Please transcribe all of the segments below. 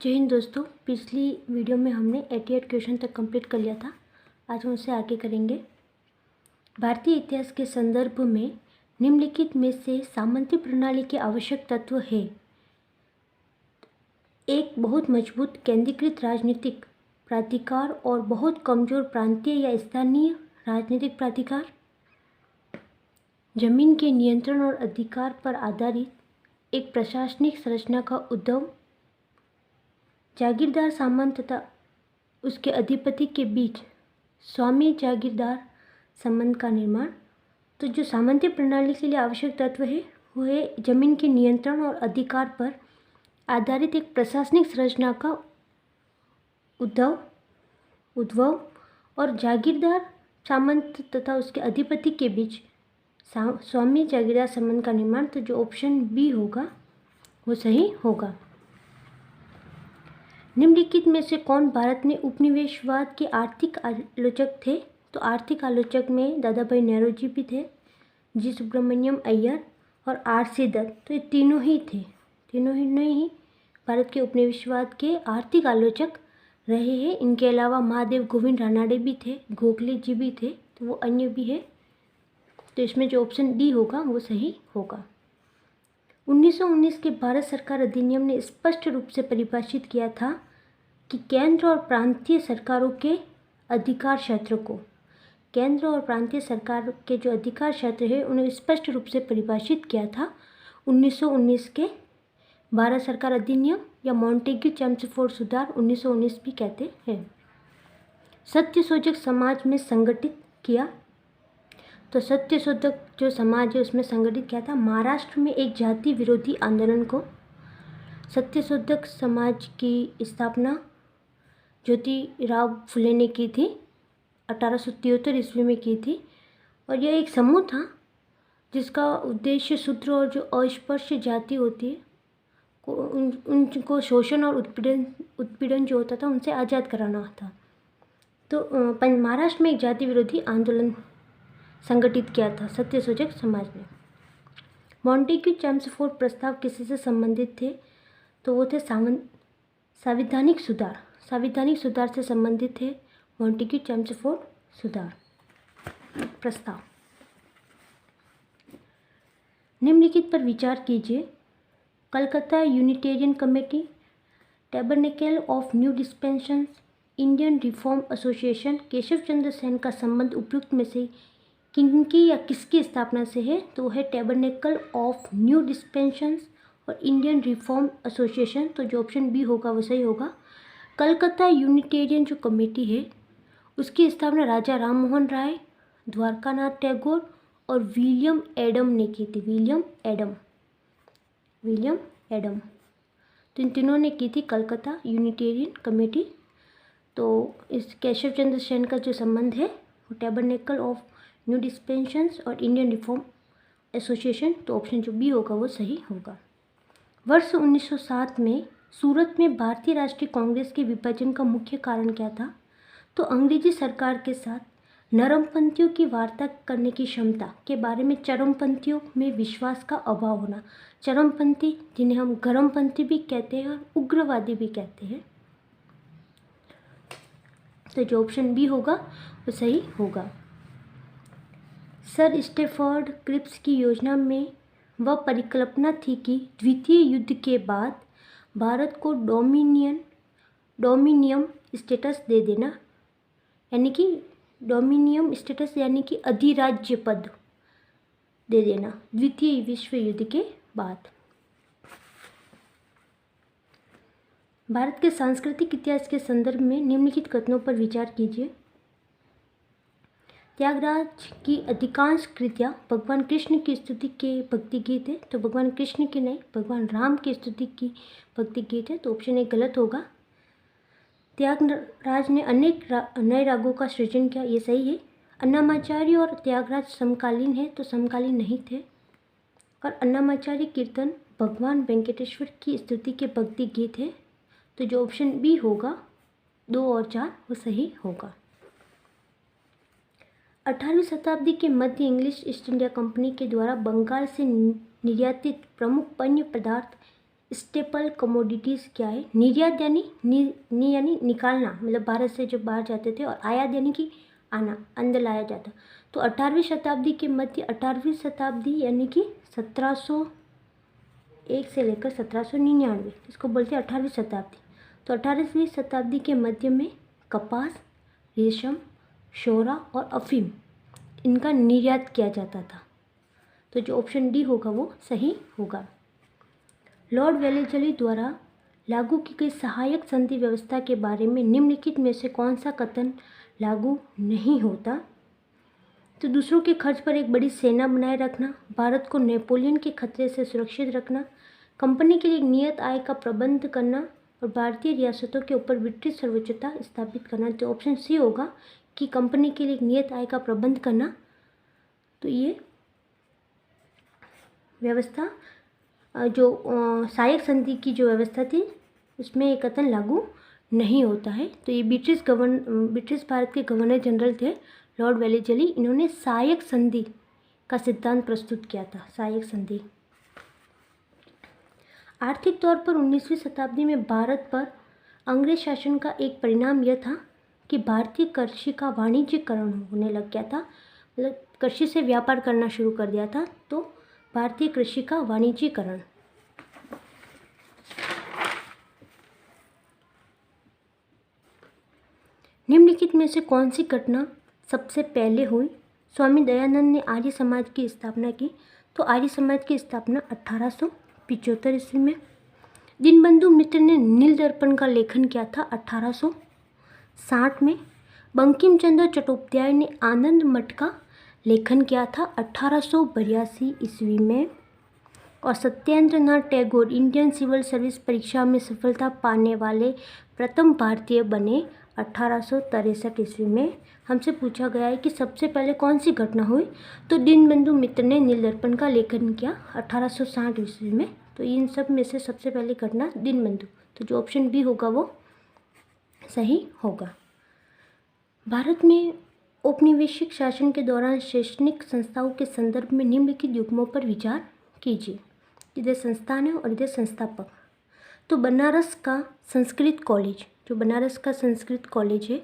जय हिंद दोस्तों। पिछली वीडियो में हमने 88 क्वेश्चन तक कंप्लीट कर लिया था। आज हम उससे आगे करेंगे। भारतीय इतिहास के संदर्भ में निम्नलिखित में से सामंती प्रणाली के आवश्यक तत्व है। एक बहुत मजबूत केंद्रीकृत राजनीतिक प्राधिकार और बहुत कमजोर प्रांतीय या स्थानीय राजनीतिक प्राधिकार। जमीन के नियंत्रण और अधिकार पर आधारित एक प्रशासनिक संरचना का उद्भव। जागीरदार सामंत तथा उसके अधिपति के बीच स्वामी जागीरदार संबंध का निर्माण। तो जो सामंती प्रणाली के लिए आवश्यक तत्व है वो है जमीन के नियंत्रण और अधिकार पर आधारित एक प्रशासनिक संरचना का उद्भव और जागीरदार सामंत तथा उसके अधिपति के बीच स्वामी जागीरदार संबंध का निर्माण। तो जो ऑप्शन बी होगा वो सही होगा। निम्नलिखित में से कौन भारत में उपनिवेशवाद के आर्थिक आलोचक थे? तो आर्थिक आलोचक में दादा भाई नौरोजी भी थे, जी सुब्रमण्यम अय्यर और आर.सी. दत्त। तो ये तीनों ही थे, तीनों ही भारत के उपनिवेशवाद के आर्थिक आलोचक रहे हैं। इनके अलावा महादेव गोविंद रानाडे भी थे, गोखले जी भी थे, तो वो अन्य भी है। तो इसमें जो ऑप्शन डी होगा वो सही होगा। 1919 के भारत सरकार अधिनियम ने स्पष्ट रूप से परिभाषित किया था कि केंद्र और प्रांतीय सरकारों के अधिकार क्षेत्र को, केंद्र और प्रांतीय सरकार के जो अधिकार क्षेत्र है उन्हें स्पष्ट रूप से परिभाषित किया था 1919 के भारत सरकार अधिनियम या मॉन्टेग्यू चेम्सफोर्ड सुधार 1919 भी कहते हैं। सत्यशोधक समाज में संगठित किया। तो सत्यशोधक जो समाज है उसमें संगठित किया था महाराष्ट्र में एक जाति विरोधी आंदोलन को। सत्यशोधक समाज की स्थापना ज्योतिराव फुले ने की थी, 1873 ईस्वी में की थी। और यह एक समूह था जिसका उद्देश्य शूद्र और जो अस्पृश्य जाति होती है उनको शोषण और उत्पीड़न जो होता था उनसे आज़ाद कराना था। तो महाराष्ट्र में एक जाति विरोधी आंदोलन संगठित किया था सत्यशोधक समाज ने। मॉन्टेग्यू चेम्सफोर्ड प्रस्ताव किसी से संबंधित थे? तो वो थे संवैधानिक सुधार से संबंधित थे मॉन्टेग्यू चेम्सफोर्ड सुधार प्रस्ताव। निम्नलिखित पर विचार कीजिए। Calcutta Unitarian Committee, Tabernacle of New Dispensations, Indian Reform Association, Keshab Chandra Sen का संबंध उपयुक्त में से किनकी या किसकी स्थापना से है? तो है टैबरनेकल ऑफ न्यू डिस्पेंशंस और इंडियन रिफॉर्म एसोसिएशन। तो जो ऑप्शन बी होगा वो सही होगा। कलकत्ता यूनिटेरियन जो कमेटी है उसकी स्थापना राजा राम मोहन राय, द्वारकानाथ टैगोर और विलियम एडम ने की थी। विलियम एडम तो इन तीनों ने की थी कलकत्ता यूनिटेरियन कमेटी। तो इस केशव चंद्र सेन का जो संबंध है वो टैबरनेकल ऑफ न्यू डिस्पेंशंस और इंडियन रिफॉर्म एसोसिएशन। तो ऑप्शन जो बी होगा वो सही होगा। वर्ष 1907 में सूरत में भारतीय राष्ट्रीय कांग्रेस के विभाजन का मुख्य कारण क्या था? तो अंग्रेजी सरकार के साथ नरमपंथियों की वार्ता करने की क्षमता के बारे में चरमपंथियों में विश्वास का अभाव होना। चरमपंथी जिन्हें हम गरमपंथी भी कहते हैं और उग्रवादी भी कहते हैं। तो जो ऑप्शन बी होगा वो सही होगा। सर स्टेफर्ड क्रिप्स की योजना में वह परिकल्पना थी कि द्वितीय युद्ध के बाद भारत को डोमिनियम स्टेटस दे देना, यानी कि अधिराज्य पद दे देना द्वितीय विश्व युद्ध के बाद। भारत के सांस्कृतिक इतिहास के संदर्भ में निम्नलिखित कथनों पर विचार कीजिए। त्यागराज की अधिकांश कृतियाँ भगवान कृष्ण की स्तुति के भक्ति गीत है। तो भगवान कृष्ण की नहीं, भगवान राम की स्तुति की भक्ति गीत है। तो ऑप्शन ए गलत होगा। त्यागराज ने अनेक नए रागों का सृजन किया, ये सही है। अन्नामाचार्य और त्यागराज समकालीन है, तो समकालीन नहीं थे। और अन्नामाचार्य कीर्तन भगवान वेंकटेश्वर की स्तुति के भक्ति गीत है। तो जो ऑप्शन बी होगा 2 और 4 वो सही होगा। 18वीं शताब्दी के मध्य इंग्लिश ईस्ट इंडिया कंपनी के द्वारा बंगाल से निर्यातित प्रमुख पेय पदार्थ स्टेपल कमोडिटीज़ क्या है? निर्यात यानी यानी निकालना, मतलब भारत से जो बाहर जाते थे, और आयात यानी कि आना, अंदर लाया जाता। तो 18वीं शताब्दी के मध्य, 18वीं शताब्दी यानी कि 1701 से लेकर 1799, इसको बोलते हैं 18वीं शताब्दी। तो 18वीं शताब्दी के मध्य में कपास, रेशम, शोरा और अफीम, इनका निर्यात किया जाता था। तो जो ऑप्शन डी होगा वो सही होगा। लॉर्ड वेलेस्ली द्वारा लागू की गई सहायक संधि व्यवस्था के बारे में निम्नलिखित में से कौन सा कथन लागू नहीं होता? तो दूसरों के खर्च पर एक बड़ी सेना बनाए रखना, भारत को नेपोलियन के खतरे से सुरक्षित रखना, कंपनी के लिए एक नियत आय का प्रबंध करना और भारतीय रियासतों के ऊपर ब्रिटिश सर्वोच्चता स्थापित करना। तो ऑप्शन सी होगा कि कंपनी के लिए एक नियत आय का प्रबंध करना। तो ये व्यवस्था जो सहायक संधि की जो व्यवस्था थी उसमें ये कथन लागू नहीं होता है। तो ये ब्रिटिश भारत के गवर्नर जनरल थे लॉर्ड वेलेस्ली, इन्होंने सहायक संधि का सिद्धांत प्रस्तुत किया था। सहायक संधि। आर्थिक तौर पर 19वीं शताब्दी में भारत पर अंग्रेज शासन का एक परिणाम यह था कि भारतीय कृषि का वाणिज्यीकरण होने लग गया था, मतलब कृषि से व्यापार करना शुरू कर दिया था। तो भारतीय कृषि का वाणिज्यीकरण। निम्नलिखित में से कौन सी घटना सबसे पहले हुई? स्वामी दयानंद ने आर्य समाज की स्थापना की। तो आर्य समाज की स्थापना 1875 ईस्वी में। दीनबंधु मित्र ने नील दर्पण का लेखन किया था 1860 में। बंकिम चंद्र चट्टोपाध्याय ने आनंद मठ का लेखन किया था 1882 ईस्वी में। और Satyendra Nath Tagore Indian civil service परीक्षा में सफलता पाने वाले प्रथम भारतीय बने 1863 ईस्वी में। हमसे पूछा गया है कि सबसे पहले कौन सी घटना हुई? तो दीनबंधु मित्र ने नील दर्पण का लेखन किया 1860 ईस्वी में। तो इन सब में से सबसे पहली घटना दीनबंधु। तो जो ऑप्शन बी होगा वो सही होगा। भारत में औपनिवेशिक शासन के दौरान शैक्षणिक संस्थाओं के संदर्भ में निम्नलिखित युग्मों पर विचार कीजिए। इधर संस्थान है और इधर संस्थापक। तो बनारस का संस्कृत कॉलेज, जो बनारस का संस्कृत कॉलेज है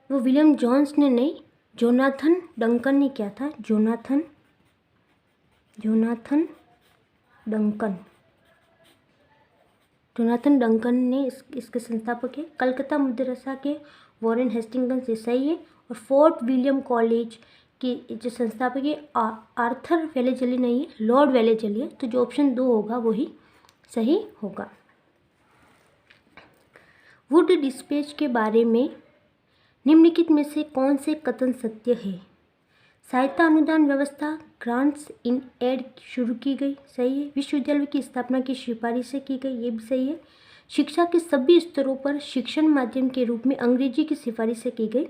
वो विलियम जोन्स ने नहीं, जोनाथन डंकन ने किया था। जोनाथन डंकन ने इसके संस्थापक है। कलकत्ता मदरसा के वॉरेन हेस्टिंग्स, ये सही है। और फोर्ट विलियम कॉलेज के जो संस्थापक है आर्थर वेलेस्ली नहीं है, लॉर्ड वेलेस्ली है। तो जो ऑप्शन 2 होगा वही सही होगा। वुड डिस्पैच के बारे में निम्नलिखित में से कौन से कथन सत्य है? सहायता अनुदान व्यवस्था ग्रांट्स इन एड शुरू की गई, सही है। विश्वविद्यालय की स्थापना की सिफारिश से की गई, ये भी सही है। शिक्षा के सभी स्तरों पर शिक्षण माध्यम के रूप में अंग्रेजी की सिफारिश से की गई।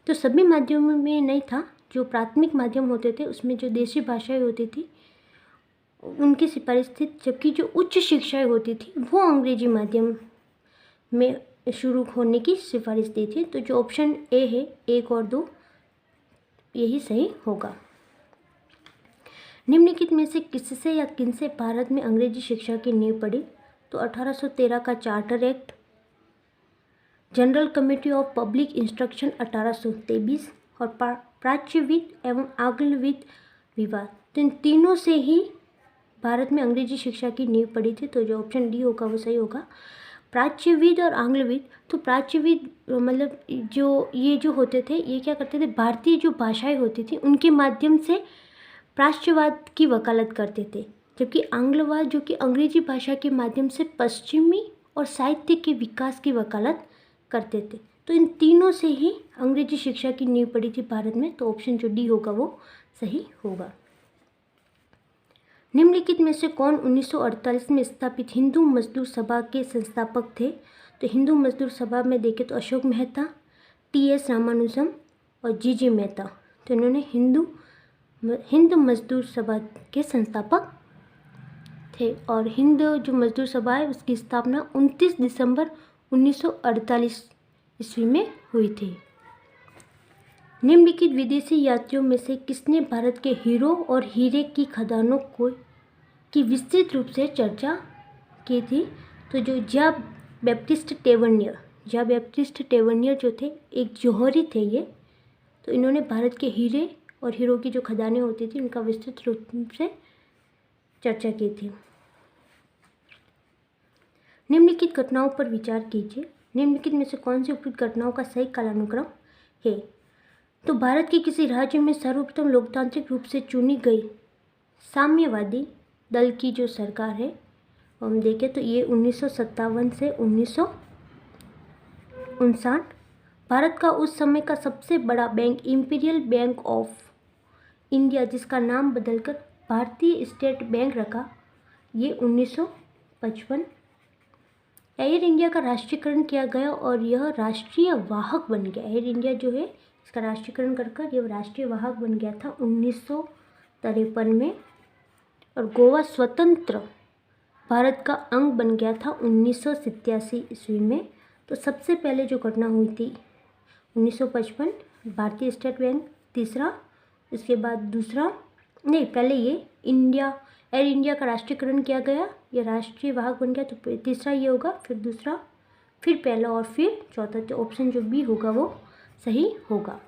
तो सभी माध्यमों में नहीं था, जो प्राथमिक माध्यम होते थे उसमें जो देशी भाषाएं होती थी उनकी सिफारिश थी, जबकि जो उच्च शिक्षाएं होती थी वो अंग्रेजी माध्यम में शुरू होने की सिफारिश दी थी। तो जो ऑप्शन ए है 1 और 2 यही सही होगा। निम्नलिखित में से किससे या किनसे भारत में अंग्रेजी शिक्षा की नींव पड़ी? तो 1813 का charter act, general committee of public instruction 1823 और प्राच्यविद एवं आंग्लविद विवाद। तो इन तीनों से ही भारत में अंग्रेजी शिक्षा की नींव पड़ी थी। तो जो ऑप्शन डी होगा वो सही होगा। प्राच्यविद और आंग्लविद, तो प्राच्यविद मतलब जो होते थे ये क्या करते थे, भारतीय जो भाषाएं होती थी उनके माध्यम से प्राच्यवाद की वकालत करते थे, जबकि आंग्लवाद जो कि अंग्रेजी भाषा के माध्यम से पश्चिमी और साहित्य के विकास की वकालत करते थे। तो इन तीनों से ही अंग्रेजी शिक्षा की नींव पड़ी थी भारत में। तो ऑप्शन जो डी होगा वो सही होगा। निम्नलिखित में से कौन 1948 में स्थापित हिंदू मजदूर सभा के संस्थापक थे? तो हिंदू मजदूर सभा में देखें तो अशोक मेहता, टी.एस. रामानुजम और जी.जी. मेहता। तो इन्होंने हिंद मजदूर सभा के संस्थापक थे। और हिंद जो मजदूर सभा है उसकी स्थापना 29 दिसंबर 1948 ईस्वी में हुई थी। निम्नलिखित विदेशी यात्रियों में से किसने भारत के हीरो और हीरे की खदानों की विस्तृत रूप से चर्चा की थी। तो जो जॉन बैप्टिस्ट टेवर्नियर जो थे, एक जौहरी थे ये। तो इन्होंने भारत के हीरे और हीरो की जो खदानें होती थी उनका विस्तृत रूप से चर्चा की थी। निम्नलिखित घटनाओं पर विचार कीजिए। निम्नलिखित में से कौन सी उपयुक्त घटनाओं का सही कालानुक्रम है? तो भारत के किसी राज्य में सर्वप्रथम लोकतांत्रिक रूप से चुनी गई साम्यवादी दल की जो सरकार है, हम देखें तो ये 1957 से 1959। भारत का उस समय का सबसे बड़ा bank imperial bank of India, जिसका नाम बदलकर भारतीय स्टेट बैंक रखा, ये 1955। एयर इंडिया का राष्ट्रीयकरण किया गया और यह राष्ट्रीय वाहक बन गया। एयर इंडिया जो है इसका राष्ट्रीयकरण कर यह राष्ट्रीय वाहक बन गया था 1953 में। और गोवा स्वतंत्र भारत का अंग बन गया था 1987 ईस्वी में। तो सबसे पहले जो घटना हुई थी 1955, भारतीय स्टेट बैंक तीसरा, इसके बाद दूसरा, नहीं पहले ये एयर इंडिया का राष्ट्रीयकरण किया गया, ये राष्ट्रीय वाहक बन गया, तो तीसरा ये होगा, फिर दूसरा, फिर पहला और फिर चौथा। तो ऑप्शन जो बी होगा वो सही होगा।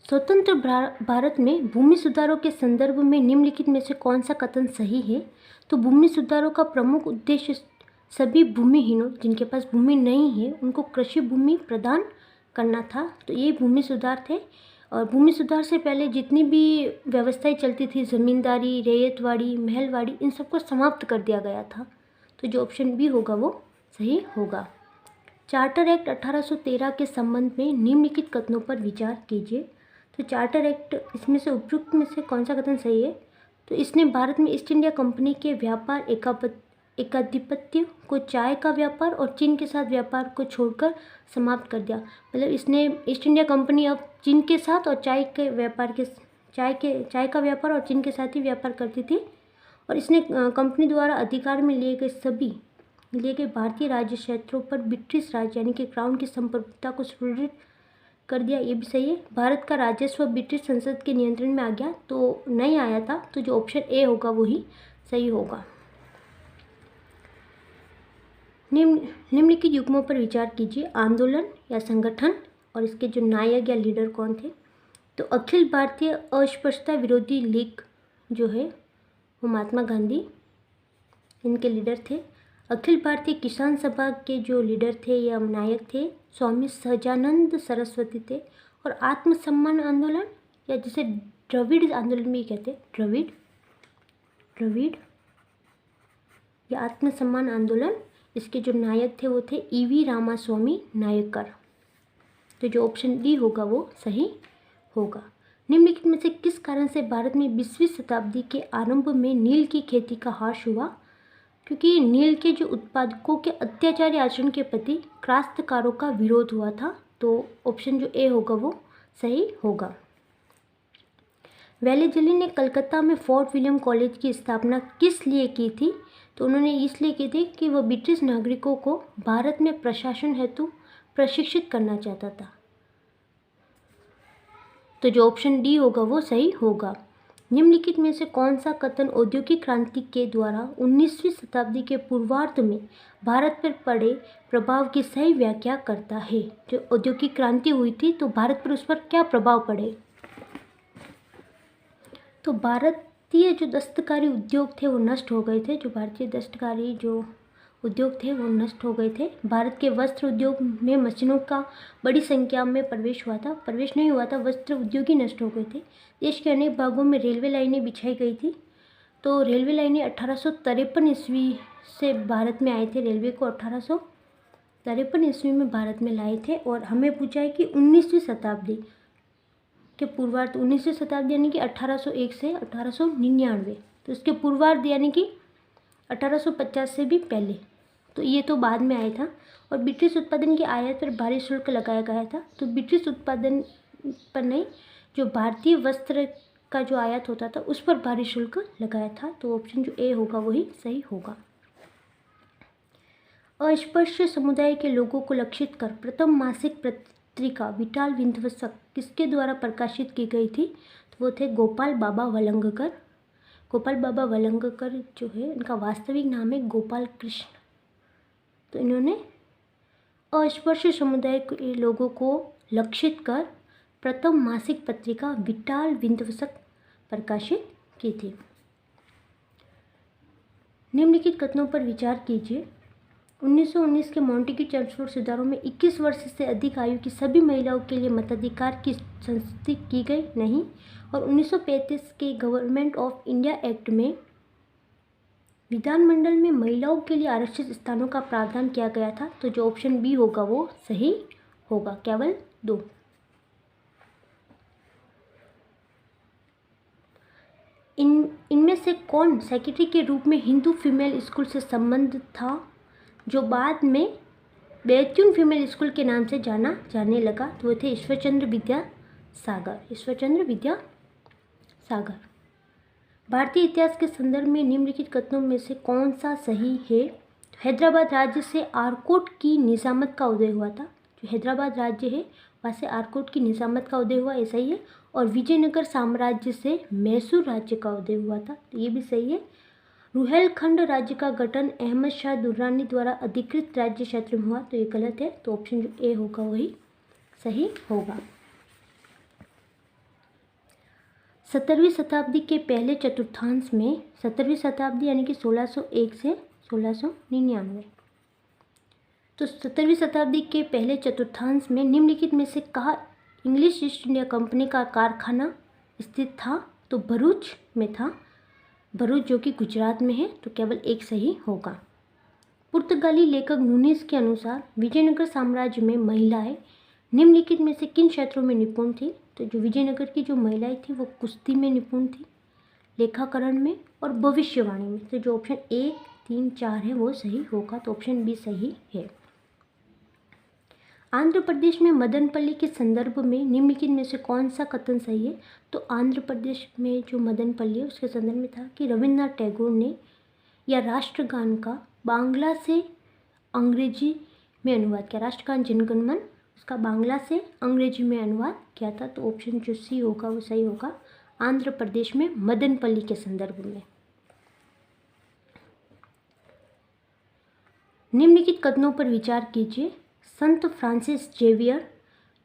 स्वतंत्र भारत में भूमि सुधारों के संदर्भ में निम्नलिखित में से कौन सा कथन सही है? तो भूमि सुधारों का प्रमुख उद्देश्य सभी भूमिहीनों, जिनके पास भूमि नहीं है, उनको कृषि भूमि प्रदान करना था। तो ये भूमि सुधार थे। और भूमि सुधार से पहले जितनी भी व्यवस्थाएं चलती थी, ज़मींदारी, रैयतवाड़ी, महलवाड़ी, इन सबको समाप्त कर दिया गया था। तो जो ऑप्शन बी होगा वो सही होगा। चार्टर एक्ट 1813 के संबंध में निम्नलिखित कथनों पर विचार कीजिए। तो चार्टर एक्ट, इसमें से उपयुक्त में से कौन सा कथन सही है? तो इसने भारत में ईस्ट इंडिया कंपनी के व्यापार एकाधिपत्य को चाय का व्यापार और चीन के साथ व्यापार को छोड़कर समाप्त कर दिया। मतलब इसने ईस्ट इंडिया कंपनी अब चीन के साथ और चाय का व्यापार और चीन के साथ ही व्यापार करती थी। और इसने कंपनी द्वारा अधिकार में लिए गए भारतीय राज्य क्षेत्रों पर ब्रिटिश राज यानी कि क्राउन की संप्रभुता को सुदृढ़ कर दिया। ये भी सही है। भारत का राजस्व ब्रिटिश संसद के नियंत्रण में आ गया, तो नहीं आया था। तो जो ऑप्शन ए होगा वही सही होगा। निम्नलिखित युग्मों पर विचार कीजिए। आंदोलन या संगठन और इसके जो नायक या लीडर कौन थे? तो अखिल भारतीय अस्पृश्यता विरोधी लीग जो है वो महात्मा गांधी इनके लीडर थे। अखिल भारतीय किसान सभा के जो लीडर थे या नायक थे स्वामी सहजानंद सरस्वती थे। और आत्मसम्मान आंदोलन या जिसे द्रविड़ आंदोलन भी कहते हैं, द्रविड़ या आत्मसम्मान आंदोलन, इसके जो नायक थे वो थे ईवी रामास्वामी नायकर। तो जो ऑप्शन डी होगा वो सही होगा। निम्नलिखित में से किस कारण से भारत में 20वीं शताब्दी के आरंभ में नील की खेती का ह्रास हुआ? क्योंकि नील के जो उत्पादकों के अत्याचारी आचरण के प्रति काश्तकारों का विरोध हुआ था। तो ऑप्शन जो ए होगा वो सही होगा। वेलेज़ली ने कलकत्ता में फोर्ट विलियम कॉलेज की स्थापना किस लिए की थी? तो उन्होंने इसलिए की थी कि वह ब्रिटिश नागरिकों को भारत में प्रशासन हेतु प्रशिक्षित करना चाहता था। तो जो ऑप्शन डी होगा वो सही होगा। निम्नलिखित में से कौन सा कथन औद्योगिक क्रांति के द्वारा 19वीं शताब्दी के पूर्वार्ध में भारत पर पड़े प्रभाव की सही व्याख्या करता है? जो औद्योगिक क्रांति हुई थी तो भारत पर उस पर क्या प्रभाव पड़े? तो भारतीय जो दस्तकारी उद्योग थे वो नष्ट हो गए थे। जो भारतीय दस्तकारी जो उद्योग थे वो नष्ट हो गए थे। भारत के वस्त्र उद्योग में मशीनों का बड़ी संख्या में प्रवेश नहीं हुआ था। वस्त्र उद्योग ही नष्ट हो गए थे। देश के अनेक भागों में रेलवे लाइनें बिछाई गई थी। तो रेलवे लाइनें 1853 ईस्वी से भारत में आए थे। रेलवे को 1853 ईस्वी में भारत में लाए थे। और हमें पूछा है कि 19वीं शताब्दी के पूर्वार्ध, 19वीं शताब्दी यानी कि 1801 से 1899, तो इसके पूर्वार्ध यानी कि 1850 से भी पहले, तो ये तो बाद में आया था। और ब्रिटिश उत्पादन की आयात पर भारी शुल्क लगाया गया था। तो ब्रिटिश उत्पादन पर नहीं, जो भारतीय वस्त्र का जो आयात होता था उस पर भारी शुल्क लगाया था। तो ऑप्शन जो ए होगा वही सही होगा। अस्पृश्य समुदाय के लोगों को लक्षित कर प्रथम मासिक पत्रिका विटाल विध्वंसक किसके द्वारा प्रकाशित की गई थी? तो वो थे गोपाल बाबा वलंगकर। गोपाल बाबा वलंगकर जो है इनका वास्तविक नाम है गोपाल कृष्ण। तो इन्होंने अस्पृश्य समुदाय के लोगों को लक्षित कर प्रथम मासिक पत्रिका विटाल विध्वंसक प्रकाशित की थी। निम्नलिखित कथनों पर विचार कीजिए। 1919 के मॉन्टेग्यू चेम्सफोर्ड सुधारों में 21 वर्ष से अधिक आयु की सभी महिलाओं के लिए मताधिकार की संस्तुति की गई नहीं, और 1935 के गवर्नमेंट ऑफ इंडिया एक्ट में विधानमंडल में महिलाओं के लिए आरक्षित स्थानों का प्रावधान किया गया था। तो जो ऑप्शन बी होगा वो सही होगा, केवल 2। इनमें से कौन सेक्रेटरी के रूप में हिंदू फीमेल स्कूल से संबंध था, जो बाद में बैतून फीमेल स्कूल के नाम से जाना जाने लगा? तो वो थे ईश्वरचंद्र विद्यासागर। भारतीय इतिहास के संदर्भ में निम्नलिखित कथनों में से कौन सा सही है? हैदराबाद राज्य से आरकोट की निजामत का उदय हुआ था। जो हैदराबाद राज्य है वहाँ से आरकोट की निजामत का उदय हुआ, ऐसा ही है। और विजयनगर साम्राज्य से मैसूर राज्य का उदय हुआ था, तो ये भी सही है। रुहेलखंड राज्य का गठन अहमद शाह दुर्रानी द्वारा अधिकृत राज्य क्षेत्र में हुआ, तो ये गलत है। तो ऑप्शन जो ए होगा वही सही होगा। 17वीं शताब्दी के पहले चतुर्थांश में, 17वीं शताब्दी यानी कि 1601 से 1699, तो 17वीं शताब्दी के पहले चतुर्थांश में निम्नलिखित में से कहाँ इंग्लिश ईस्ट इंडिया कंपनी का कारखाना स्थित था? तो भरूच में था, भरूच जो कि गुजरात में है, तो केवल एक सही होगा। पुर्तगाली लेखक नूनीस के अनुसार विजयनगर साम्राज्य में महिलाएं निम्नलिखित में से किन क्षेत्रों में निपुण थी? तो जो विजयनगर की जो महिलाएं थी वो कुश्ती में निपुण थी, लेखाकरण में और भविष्यवाणी में। तो जो ऑप्शन 1, 3, 4 है वो सही होगा, तो ऑप्शन बी सही है। आंध्र प्रदेश में मदनपल्ली के संदर्भ में निम्नलिखित में से कौन सा कथन सही है? तो आंध्र प्रदेश में जो मदनपल्ली है उसके संदर्भ में था कि रविन्द्रनाथ टैगोर ने या राष्ट्रगान का बांग्ला से अंग्रेजी में अनुवाद किया। राष्ट्रगान जनगण मन उसका बांग्ला से अंग्रेजी में अनुवाद किया था, तो ऑप्शन जो सी होगा वो सही होगा, आंध्र प्रदेश में मदनपल्ली के संदर्भ में। निम्नलिखित कथनों पर विचार कीजिए। संत फ्रांसिस जेवियर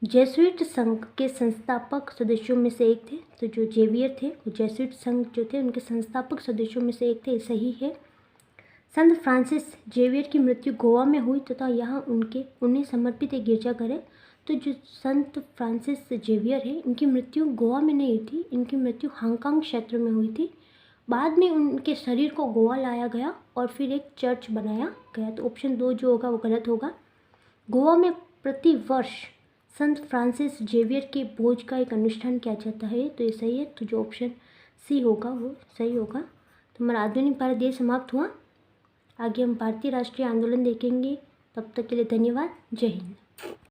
जेसुइट संघ के संस्थापक सदस्यों में से एक थे। तो जो जेवियर थे वो जेसुइट संघ जो थे उनके संस्थापक सदस्यों में से एक थे, सही है। संत फ्रांसिस जेवियर की मृत्यु गोवा में हुई तथा यहाँ उन्हें समर्पित एक गिरजाघर है। तो जो संत फ्रांसिस जेवियर है इनकी मृत्यु गोवा में नहीं हुई थी, इनकी मृत्यु हांगकांग क्षेत्र में हुई थी। बाद में उनके शरीर को गोवा लाया गया और फिर एक चर्च बनाया गया। तो ऑप्शन 2 जो होगा वो गलत होगा। गोवा में प्रति वर्ष संत फ्रांसिस जेवियर के भोज का एक अनुष्ठान किया जाता है, तो ये सही है। तो जो ऑप्शन सी होगा वो सही होगा। तो हमारा आधुनिक भारत देश समाप्त हुआ। आगे हम भारतीय राष्ट्रीय आंदोलन देखेंगे। तब तक के लिए धन्यवाद। जय हिंद।